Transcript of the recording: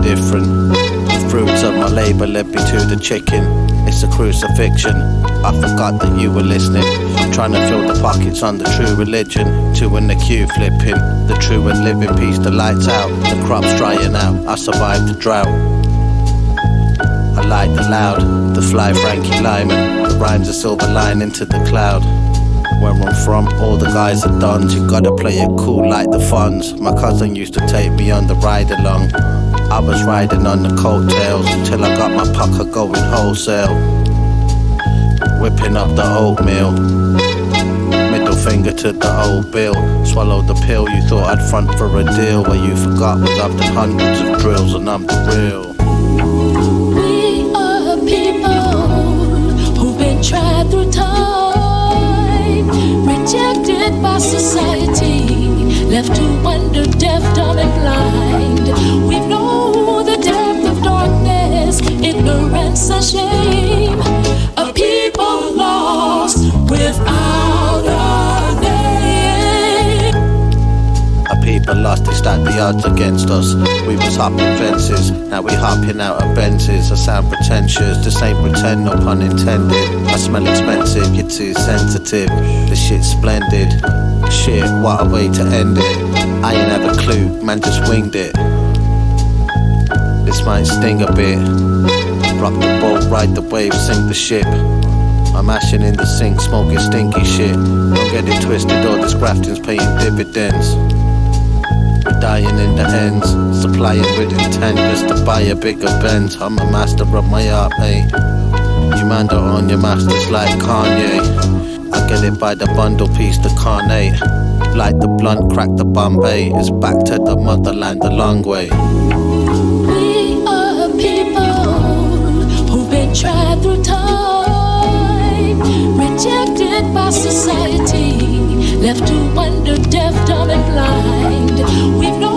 different. The fruits of my labour led me to the chicken. It's a crucifixion. I forgot that you were listening. I'm trying to fill the pockets on the true religion. Two in the queue flipping. The true and living peace, the lights out. The crops drying out. I survived the drought. I like the loud, the fly Frankie Lymon. The rhymes a silver lining to the cloud. Where I'm from, all the guys are dons. You gotta play it cool like the Fonz. My cousin used to take me on the ride along. I was riding on the coattails till I got my pucker going wholesale. Whipping up the oatmeal, middle finger to the old bill. Swallowed the pill you thought I'd front for a deal. What you forgot was I've done hundreds of drills and I'm the real. We are people who've been tried through time, rejected by society, left to wonder, deaf, dumb and blind. We've known the depth of darkness, ignorance and shame. A people lost without a name. A people lost, they stacked the odds against us. We was hopping fences, now we hopping out of Benzes. I sound pretentious, this ain't pretend, no pun intended. I smell expensive, you're too sensitive. This shit's splendid. Shit, what a way to end it. I ain't have a clue, man just winged it. This might sting a bit. Rock the boat, ride the wave, sink the ship. I'm ashing in the sink, smoking stinky shit. Don't get it twisted, all this grafting's paying dividends. We're dying in the ends, supplying with intent just to buy a bigger Benz. I'm a master of my art, mate. You man don't own your masters like Kanye. I get it by the bundle piece, the carnate. Light the blunt, crack the Bombay. It's back to the motherland a long way. We are people who've been tried through time, rejected by society, left to wonder, deaf, dumb and blind. We've known